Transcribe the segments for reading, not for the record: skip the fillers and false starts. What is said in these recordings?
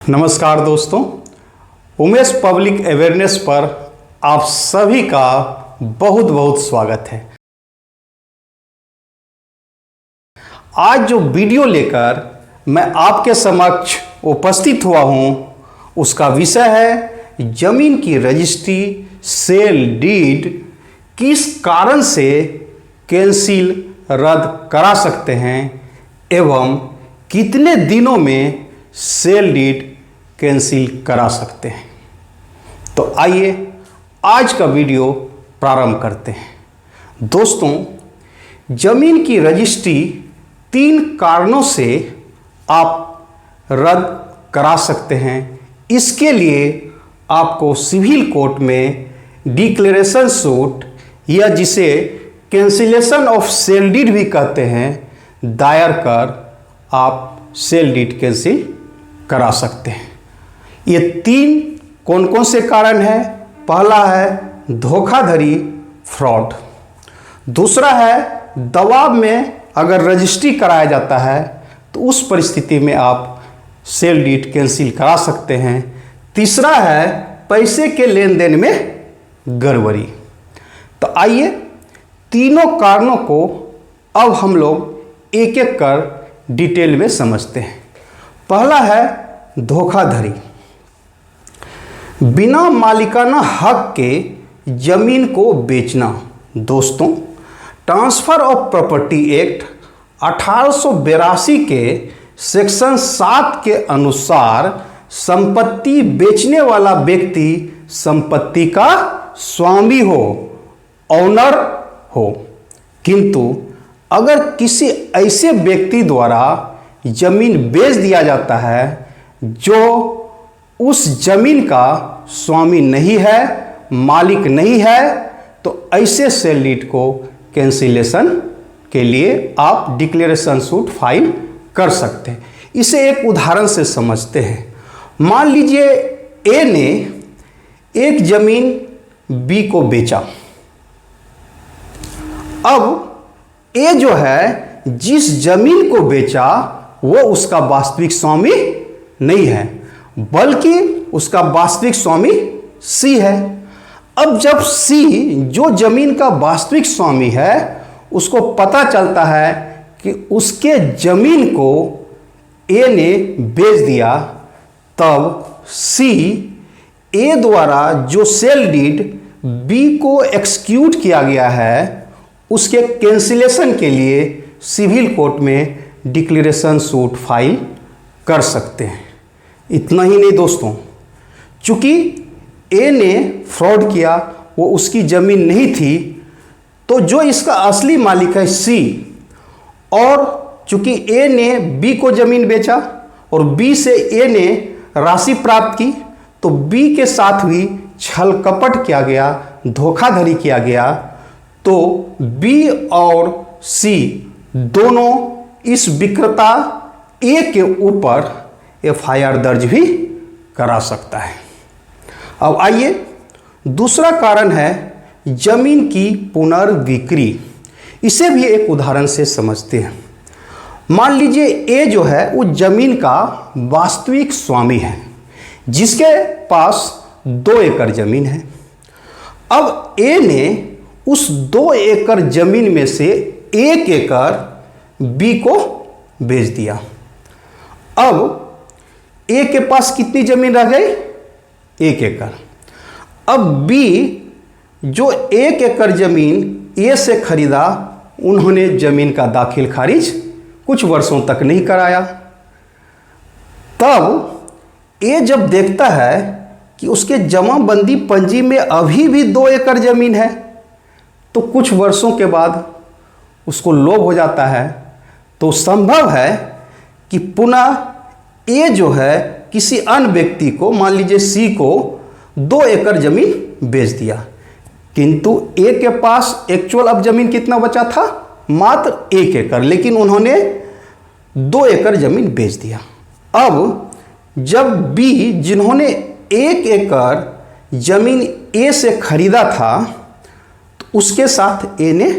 नमस्कार दोस्तों, Umesh public awareness पर आप सभी का बहुत बहुत स्वागत है। आज जो वीडियो लेकर मैं आपके समक्ष उपस्थित हुआ हूं, उसका विषय है जमीन की रजिस्ट्री सेल डीड किस कारण से कैंसिल रद्द करा सकते हैं एवं कितने दिनों में सेल डीड कैंसिल करा सकते हैं। तो आइए आज का वीडियो प्रारंभ करते हैं। दोस्तों, जमीन की रजिस्ट्री 3 कारणों से आप रद्द करा सकते हैं। इसके लिए आपको सिविल कोर्ट में डिक्लेरेशन सूट या जिसे कैंसिलेशन ऑफ सेल डीड भी कहते हैं, दायर कर आप सेल डीड कैंसिल करा सकते हैं। ये 3 कौन कौन से कारण हैं? पहला है धोखाधड़ी फ्रॉड, दूसरा है दबाव में अगर रजिस्ट्री कराया जाता है तो उस परिस्थिति में आप सेल डीड कैंसिल करा सकते हैं, तीसरा है पैसे के लेन देन में गड़बड़ी। तो आइए तीनों कारणों को अब हम लोग एक एक कर डिटेल में समझते हैं। पहला है धोखाधड़ी। बिना मालिकाना हक के जमीन को बेचना। दोस्तों, ट्रांसफर ऑफ प्रॉपर्टी एक्ट 1882 के सेक्शन 7 के अनुसार संपत्ति बेचने वाला व्यक्ति संपत्ति का स्वामी हो, ऑनर हो, किंतु अगर किसी ऐसे व्यक्ति द्वारा जमीन बेच दिया जाता है जो उस जमीन का स्वामी नहीं है, मालिक नहीं है, तो ऐसे सेल डीड को कैंसिलेशन के लिए आप डिक्लेरेशन सूट फाइल कर सकते हैं। इसे एक उदाहरण से समझते हैं। मान लीजिए ए ने एक जमीन बी को बेचा। अब ए जो है जिस जमीन को बेचा वो उसका वास्तविक स्वामी नहीं है, बल्कि उसका वास्तविक स्वामी सी है। अब जब सी जो जमीन का वास्तविक स्वामी है उसको पता चलता है कि उसके जमीन को ए ने बेच दिया, तब सी ए द्वारा जो सेल डीड बी को एक्सक्यूट किया गया है उसके कैंसिलेशन के लिए सिविल कोर्ट में डिक्लेरेशन सूट फाइल कर सकते हैं। इतना ही नहीं दोस्तों, चूंकि ए ने फ्रॉड किया, वो उसकी ज़मीन नहीं थी, तो जो इसका असली मालिक है सी, और चूंकि ए ने बी को ज़मीन बेचा और बी से ए ने राशि प्राप्त की, तो बी के साथ भी छल कपट किया गया, धोखाधड़ी किया गया, तो बी और सी दोनों इस विक्रेता ए के ऊपर FIR दर्ज भी करा सकता है। अब आइए दूसरा कारण है जमीन की पुनर्विक्री। इसे भी एक उदाहरण से समझते हैं। मान लीजिए ए जो है वो जमीन का वास्तविक स्वामी है जिसके पास 2 एकड़ जमीन है। अब ए ने उस 2 एकड़ जमीन में से 1 एकड़ बी को बेच दिया। अब ए के पास कितनी जमीन रह गई? 1 एकड़। अब बी जो 1 एकड़ जमीन ए से खरीदा, उन्होंने जमीन का दाखिल खारिज कुछ वर्षों तक नहीं कराया। तब ए जब देखता है कि उसके जमाबंदी पंजी में अभी भी 2 एकड़ जमीन है, तो कुछ वर्षों के बाद उसको लोभ हो जाता है, तो संभव है कि पुनः ए जो है किसी अन्य व्यक्ति को, मान लीजिए सी को 2 एकड़ जमीन बेच दिया, किंतु ए के पास एक्चुअल अब जमीन कितना बचा था? मात्र 1 एकड़, लेकिन उन्होंने 2 एकड़ जमीन बेच दिया। अब जब बी जिन्होंने 1 एकड़ जमीन ए से खरीदा था, तो उसके साथ ए ने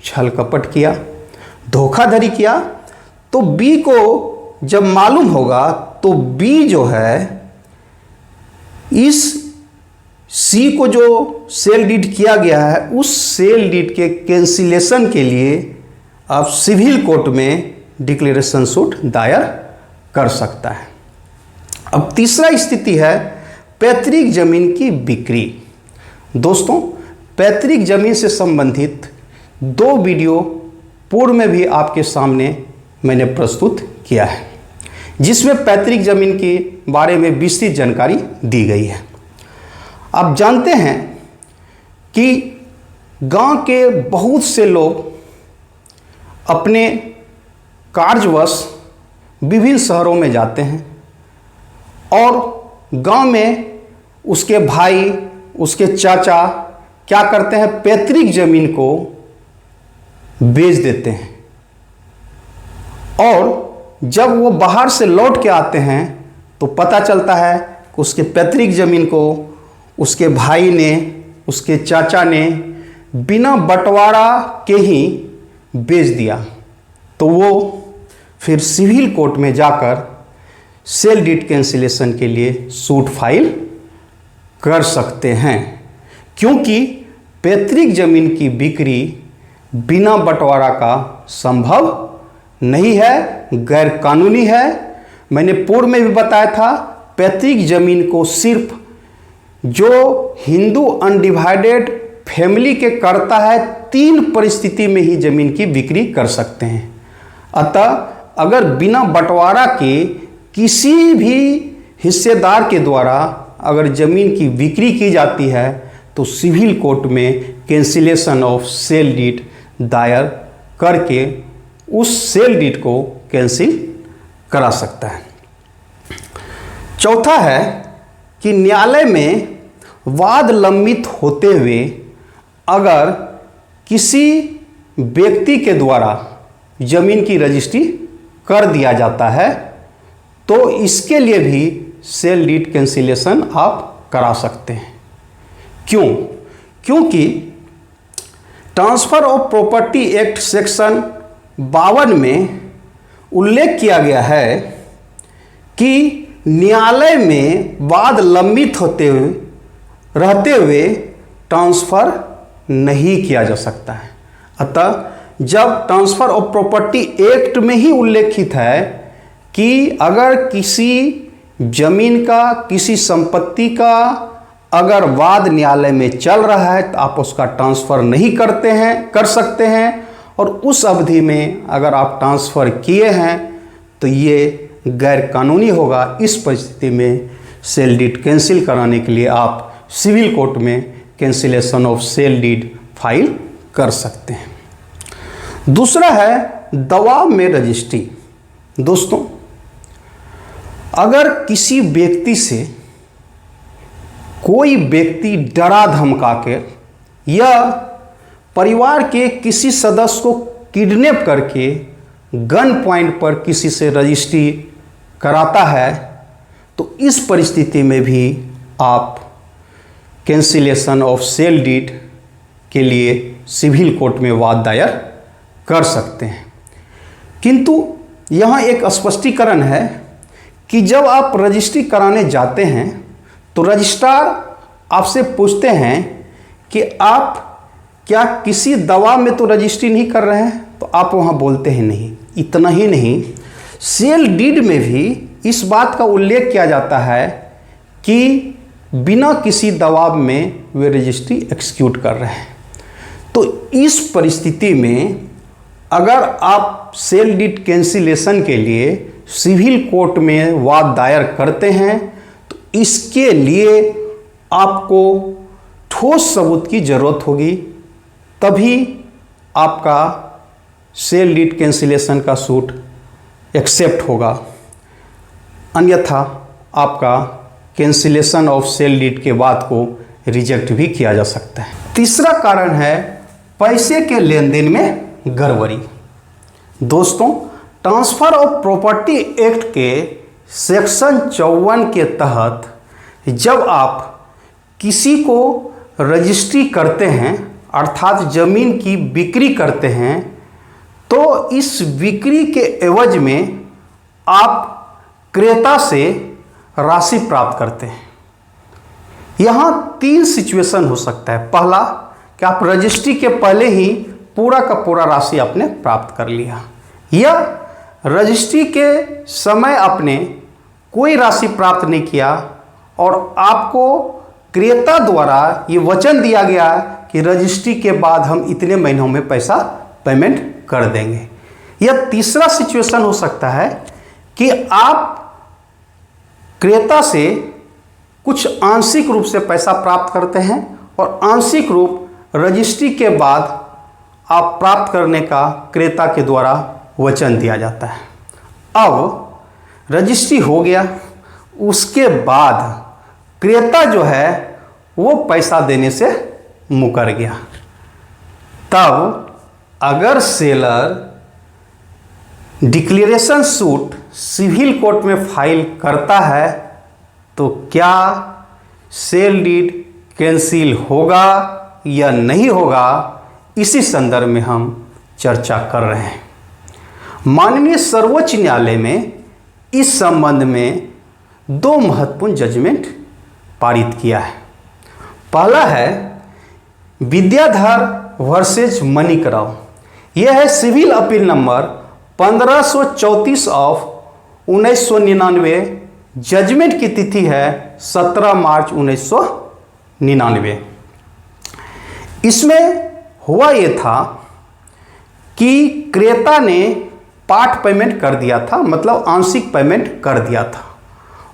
छल कपट किया, धोखाधड़ी किया, तो बी को जब मालूम होगा तो बी जो है इस सी को जो सेल डीड किया गया है उस सेल डीड के कैंसिलेशन के लिए आप सिविल कोर्ट में डिक्लेरेशन सूट दायर कर सकता है। अब तीसरा स्थिति है पैतृक जमीन की बिक्री। दोस्तों, पैतृक जमीन से संबंधित 2 वीडियो पूर्व में भी आपके सामने मैंने प्रस्तुत किया है, जिसमें पैतृक जमीन के बारे में विस्तृत जानकारी दी गई है। आप जानते हैं कि गांव के बहुत से लोग अपने कार्यवश विभिन्न शहरों में जाते हैं और गांव में उसके भाई, उसके चाचा क्या करते हैं, पैतृक जमीन को बेच देते हैं और जब वो बाहर से लौट के आते हैं तो पता चलता है कि उसके पैतृक जमीन को उसके भाई ने, उसके चाचा ने बिना बंटवारा के ही बेच दिया। तो वो फिर सिविल कोर्ट में जाकर सेल डीड कैंसिलेशन के लिए सूट फाइल कर सकते हैं, क्योंकि पैतृक जमीन की बिक्री बिना बंटवारा का संभव नहीं है, गैर कानूनी है। मैंने पूर्व में भी बताया था, पैतृक जमीन को सिर्फ जो हिंदू अनडिवाइडेड फैमिली के करता है 3 परिस्थिति में ही जमीन की बिक्री कर सकते हैं। अतः अगर बिना बंटवारा के किसी भी हिस्सेदार के द्वारा अगर जमीन की बिक्री की जाती है तो सिविल कोर्ट में कैंसिलेशन ऑफ सेल डीड दायर करके उस सेल डीड को कैंसिल करा सकता है। चौथा है कि न्यायालय में वाद लंबित होते हुए अगर किसी व्यक्ति के द्वारा जमीन की रजिस्ट्री कर दिया जाता है तो इसके लिए भी सेल डीड कैंसिलेशन आप करा सकते हैं। क्यों? क्योंकि transfer of property act section 52 में उल्लेख किया गया है कि न्यायालय में वाद लंबित रहते हुए ट्रांसफर नहीं किया जा सकता है। अतः जब ट्रांसफर ऑफ प्रॉपर्टी एक्ट में ही उल्लेखित है कि अगर किसी जमीन का, किसी संपत्ति का अगर वाद न्यायालय में चल रहा है तो आप उसका ट्रांसफर नहीं कर सकते हैं, और उस अवधि में अगर आप ट्रांसफर किए हैं तो ये गैर कानूनी होगा। इस परिस्थिति में सेल डीड कैंसिल कराने के लिए आप सिविल कोर्ट में cancellation of sale deed file कर सकते हैं। दूसरा है दबाव में रजिस्ट्री। दोस्तों, अगर किसी व्यक्ति से कोई व्यक्ति डरा धमका के या परिवार के किसी सदस्य को किडनैप करके गन पॉइंट पर किसी से रजिस्ट्री कराता है तो इस परिस्थिति में भी आप कैंसिलेशन ऑफ सेल डीड के लिए सिविल कोर्ट में वाद दायर कर सकते हैं। किंतु यहाँ एक स्पष्टीकरण है कि जब आप रजिस्ट्री कराने जाते हैं तो रजिस्ट्रार आपसे पूछते हैं कि आप क्या किसी दवा में तो रजिस्ट्री नहीं कर रहे हैं, तो आप वहाँ बोलते हैं नहीं। इतना ही नहीं, सेल डीड में भी इस बात का उल्लेख किया जाता है कि बिना किसी दबाव में वे रजिस्ट्री एक्सिक्यूट कर रहे हैं। तो इस परिस्थिति में अगर आप सेल डीड कैंसिलेशन के लिए सिविल कोर्ट में वाद दायर करते हैं तो इसके लिए आपको ठोस सबूत की ज़रूरत होगी, तभी आपका सेल डीड कैंसिलेशन का सूट एक्सेप्ट होगा, अन्यथा आपका कैंसिलेशन ऑफ सेल डीड के बाद को रिजेक्ट भी किया जा सकता है। तीसरा कारण है पैसे के लेन देन में गड़बड़ी। दोस्तों, ट्रांसफर ऑफ प्रॉपर्टी एक्ट के सेक्शन 54 के तहत जब आप किसी को रजिस्ट्री करते हैं अर्थात ज़मीन की बिक्री करते हैं तो इस बिक्री के एवज में आप क्रेता से राशि प्राप्त करते हैं। यहाँ 3 सिचुएशन हो सकता है। पहला कि आप रजिस्ट्री के पहले ही पूरा का पूरा राशि आपने प्राप्त कर लिया, या रजिस्ट्री के समय आपने कोई राशि प्राप्त नहीं किया और आपको क्रेता द्वारा ये वचन दिया गया कि रजिस्ट्री के बाद हम इतने महीनों में पैसा पेमेंट कर देंगे। या तीसरा सिचुएशन हो सकता है कि आप क्रेता से कुछ आंशिक रूप से पैसा प्राप्त करते हैं और आंशिक रूप रजिस्ट्री के बाद आप प्राप्त करने का क्रेता के द्वारा वचन दिया जाता है। अब रजिस्ट्री हो गया, उसके बाद क्रेता जो है वो पैसा देने से मुकर गया। तब अगर seller declaration suit civil court में फाइल करता है तो क्या सेल डीड कैंसिल होगा या नहीं होगा, इसी संदर्भ में हम चर्चा कर रहे हैं। माननीय सर्वोच्च न्यायालय में इस संबंध में 2 महत्वपूर्ण जजमेंट पारित किया है। पहला है विद्याधर वर्सेज मणिकराव। यह है civil appeal number 1534 of 1999। Judgement की तिथि है 17 मार्च 1999। इसमें हुआ यह था कि क्रेता ने पार्ट पेमेंट कर दिया था, मतलब आंशिक पेमेंट कर दिया था,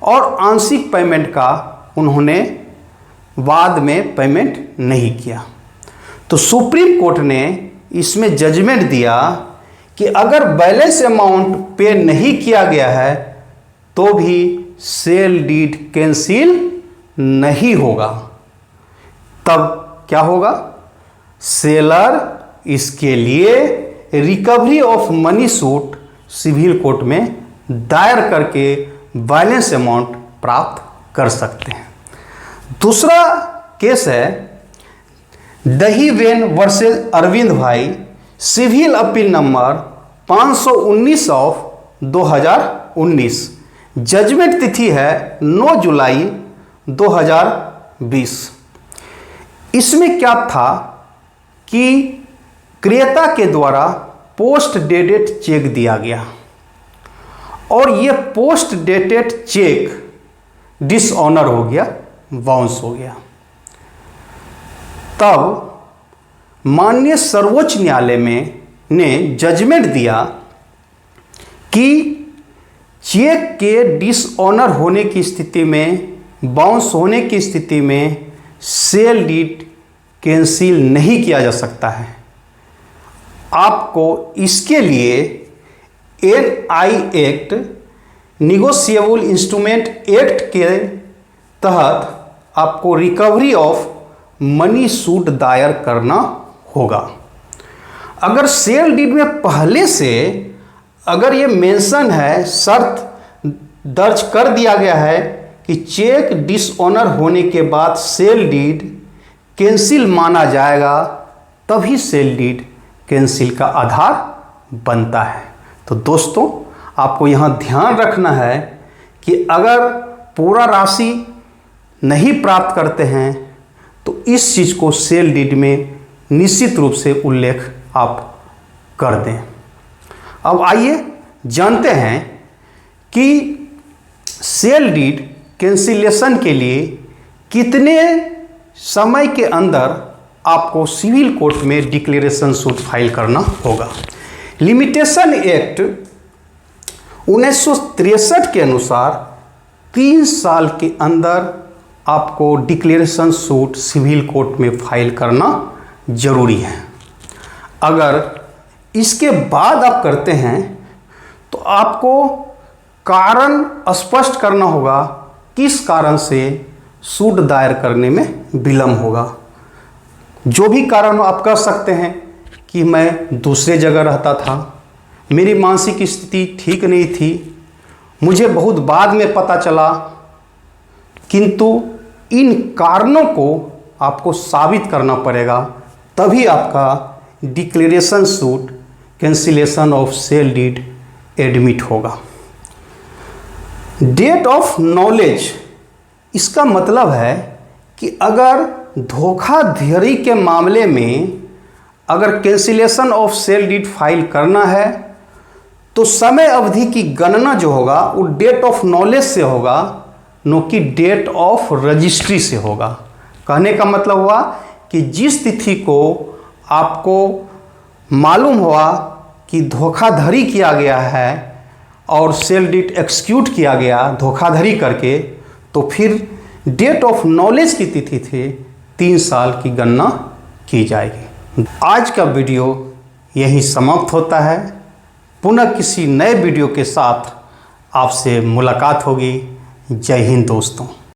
और आंशिक पेमेंट का उन्होंने बाद में पेमेंट नहीं किया। तो सुप्रीम कोर्ट ने इसमें जजमेंट दिया कि अगर बैलेंस अमाउंट पे नहीं किया गया है तो भी सेल डीड कैंसिल नहीं होगा। तब क्या होगा, सेलर इसके लिए recovery of money suit civil court में दायर करके बैलेंस अमाउंट प्राप्त कर सकते हैं। दूसरा केस है दहीवेन versus Arvind Bhai, civil appeal number 519 of 2019। Judgement तिथि है 9 जुलाई 2020। इसमें क्या था कि क्रेता के द्वारा पोस्ट डेटेड चेक दिया गया और यह पोस्ट डेटेड चेक डिसऑनर हो गया, बाउंस हो गया। तब माननीय सर्वोच्च न्यायालय में ने जजमेंट दिया कि चेक के डिसऑनर होने की स्थिति में, बाउंस होने की स्थिति में सेल डीड कैंसिल नहीं किया जा सकता है। आपको इसके लिए NI Act, negotiable instrument act के तहत आपको रिकवरी ऑफ मनी सूट दायर करना होगा। अगर सेल डीड में पहले से अगर ये मेंशन है, शर्त दर्ज कर दिया गया है कि चेक डिसऑनर होने के बाद सेल डीड कैंसिल माना जाएगा, तभी सेल डीड कैंसिल का आधार बनता है। तो दोस्तों, आपको यहाँ ध्यान रखना है कि अगर पूरा राशि नहीं प्राप्त करते हैं तो इस चीज़ को सेल डीड में निश्चित रूप से उल्लेख आप कर दें। अब आइए जानते हैं कि सेल डीड कैंसिलेशन के लिए कितने समय के अंदर आपको सिविल कोर्ट में डिक्लेरेशन सूट फाइल करना होगा। लिमिटेशन एक्ट 1963 के अनुसार 3 साल के अंदर आपको डिक्लेरेशन सूट सिविल कोर्ट में फाइल करना जरूरी है। अगर इसके बाद आप करते हैं तो आपको कारण स्पष्ट करना होगा, किस कारण से सूट दायर करने में विलंब होगा। जो भी कारण आप कह सकते हैं कि मैं दूसरे जगह रहता था, मेरी मानसिक स्थिति ठीक नहीं थी, मुझे बहुत बाद में पता चला, किंतु इन कारणों को आपको साबित करना पड़ेगा, तभी आपका declaration suit cancellation of sale deed admit होगा। डेट ऑफ नॉलेज, इसका मतलब है कि अगर धोखाधड़ी के मामले में अगर cancellation of sale deed file करना है तो समय अवधि की गणना जो होगा वो डेट ऑफ नॉलेज से होगा, न कि डेट ऑफ रजिस्ट्री से होगा। कहने का मतलब हुआ कि जिस तिथि को आपको मालूम हुआ कि धोखाधड़ी किया गया है और सेल डीड एक्सक्यूट किया गया धोखाधड़ी करके, तो फिर डेट ऑफ नॉलेज की तिथि से 3 साल की गणना की जाएगी। आज का वीडियो यहीं समाप्त होता है। पुनः किसी नए वीडियो के साथ आपसे मुलाकात होगी। जय हिंद दोस्तों।